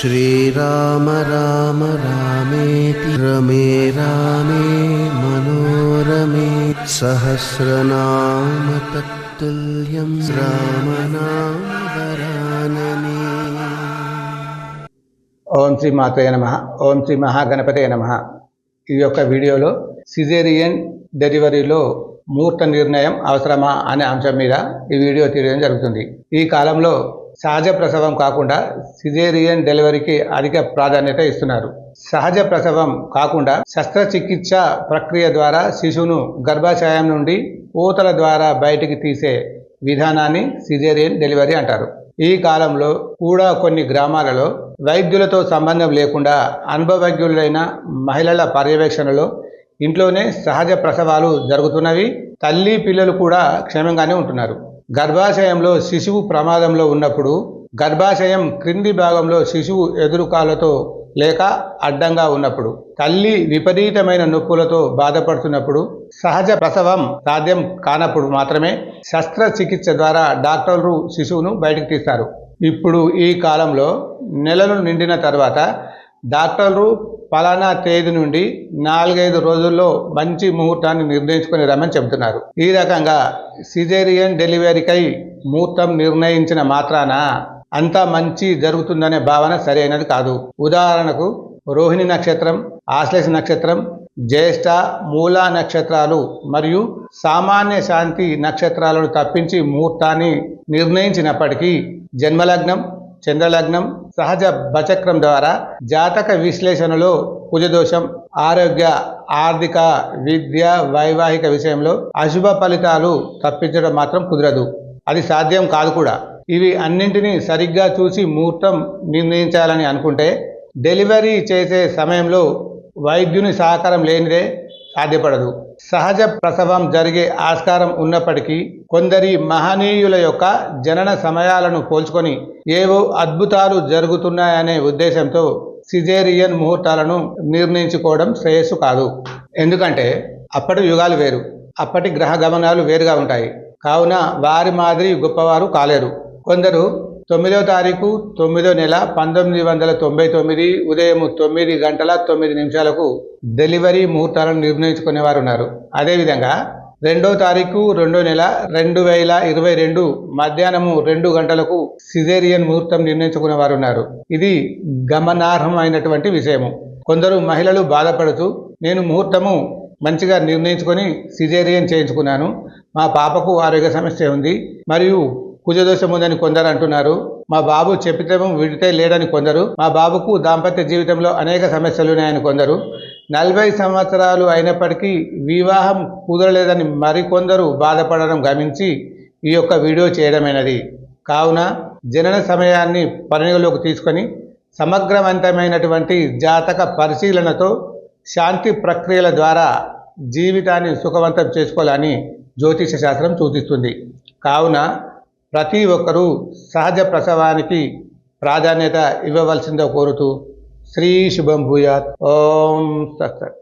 श्रीराम राम रामेति रमे रामे मनोरमे सहस्रनाम तत्तुल्यं रामनाम वरानने। ఓం శ్రీ మాతయ నమః. ఓం శ్రీ మహాగణపతయ నమః. ఈ యొక్క వీడియోలో సిజేరియన్ డెలివరీలో ముహూర్త నిర్ణయం అవసరమా అనే అంశం మీద ఈ వీడియో తీయడం జరుగుతుంది. ఈ కాలంలో సహజ ప్రసవం కాకుండా సిజేరియన్ డెలివరీకి అధిక ప్రాధాన్యత ఇస్తున్నారు. సహజ ప్రసవం కాకుండా శస్త్రచికిత్స ప్రక్రియ ద్వారా శిశువును గర్భాశయం నుండి పూతల ద్వారా బయటికి తీసే విధానాన్ని సిజేరియన్ డెలివరీ అంటారు. ఈ కాలంలో కూడా కొన్ని గ్రామాలలో వైద్యులతో సంబంధం లేకుండా అనుభవజ్ఞులైన మహిళల పర్యవేక్షణలో ఇంట్లోనే సహజ ప్రసవాలు జరుగుతున్నవి. తల్లి పిల్లలు కూడా క్షేమంగానే ఉంటున్నారు. గర్భాశయంలో శిశువు ప్రమాదంలో ఉన్నప్పుడు, గర్భాశయం క్రింది భాగంలో శిశువు ఎదురుకాలతో లేక అడ్డంగా ఉన్నప్పుడు, తల్లి విపరీతమైన నొప్పులతో బాధపడుతున్నప్పుడు, సహజ ప్రసవం సాధ్యం కానప్పుడు మాత్రమే శస్త్రచికిత్స ద్వారా డాక్టర్లు శిశువును బయటకు తీస్తారు. ఇప్పుడు ఈ కాలంలో నెలలు నిండిన తర్వాత డాక్టర్లు పలానా తేదీ నుండి 4-5 రోజుల్లో మంచి ముహూర్తాన్ని నిర్ణయించుకొని రమ్మని చెబుతున్నారు. ఈ రకంగా సిజేరియన్ డెలివరీకై ముహూర్తం నిర్ణయించిన మాత్రాన అంతా మంచి జరుగుతుందనే భావన సరైనది కాదు. ఉదాహరణకు రోహిణి నక్షత్రం, ఆశ్లేష నక్షత్రం, జ్యేష్ఠ, మూలా నక్షత్రాలు మరియు సామాన్య శాంతి నక్షత్రాలను తప్పించి ముహూర్తాన్ని నిర్ణయించినప్పటికీ జన్మలగ్నం, చంద్రలగ్నం, సహజ బచక్రం ద్వారా జాతక విశ్లేషణలో కుజదోషం, ఆరోగ్య, ఆర్థిక, విద్య, వైవాహిక విషయంలో అశుభ ఫలితాలు తప్పించడం మాత్రం కుదరదు. అది సాధ్యం కాదు కూడా. ఇవి అన్నింటినీ సరిగ్గా చూసి ముహూర్తం నిర్ణయించాలని అనుకుంటే డెలివరీ చేసే సమయంలో వైద్యుని సహకారం లేనిదే సాధ్యపడదు. సహజ ప్రసవం జరిగే ఆస్కారం ఉన్నప్పటికీ కొందరి మహనీయుల యొక్క జనన సమయాలను పోల్చుకొని ఏవో అద్భుతాలు జరుగుతున్నాయనే ఉద్దేశంతో సిజేరియన్ ముహూర్తాలను నిర్ణయించుకోవడం శ్రేయస్సు కాదు. ఎందుకంటే అప్పటి యుగాలు వేరు, అప్పటి గ్రహ గమనాలు వేరుగా ఉంటాయి. కావున వారి మాదిరి గొప్పవారు కాలేరు. కొందరు 9వ తారీఖు 9వ నెల 1999 ఉదయం 9 గంటల 9 నిమిషాలకు డెలివరీ ముహూర్తాలను నిర్ణయించుకునేవారు ఉన్నారు. అదేవిధంగా 2వ తారీఖు 2వ నెల 2022 మధ్యాహ్నము 2 గంటలకు సిజేరియన్ ముహూర్తం నిర్ణయించుకునేవారు ఉన్నారు. ఇది గమనార్హమైనటువంటి విషయము. కొందరు మహిళలు బాధపడుతూ, నేను ముహూర్తము మంచిగా నిర్ణయించుకొని సిజేరియన్ చేయించుకున్నాను, మా పాపకు ఆరోగ్య సమస్య ఉంది మరియు కుజదోషం ఉందని కొందరు అంటున్నారు, మా బాబు చెప్పితే విడితే లేడని కొందరు, మా బాబుకు దాంపత్య జీవితంలో అనేక సమస్యలు ఉన్నాయని కొందరు, 40 సంవత్సరాలు అయినప్పటికీ వివాహం కుదరలేదని మరికొందరు బాధపడడం గమనించి ఈ యొక్క వీడియో చేయడమైనది. కావున జనన సమయాన్ని పరిగణలోకి తీసుకొని సమగ్రవంతమైనటువంటి జాతక పరిశీలనతో శాంతి ప్రక్రియల ద్వారా జీవితాన్ని సుఖవంతం చేసుకోవాలని జ్యోతిష శాస్త్రం సూచిస్తుంది. కావున ప్రతి ఒక్కరూ సహజ ప్రసవానికి ప్రాధాన్యత ఇవ్వవలసిందో కోరుతూ శ్రీ శుభం భూయాత్. ఓం తత్సత్.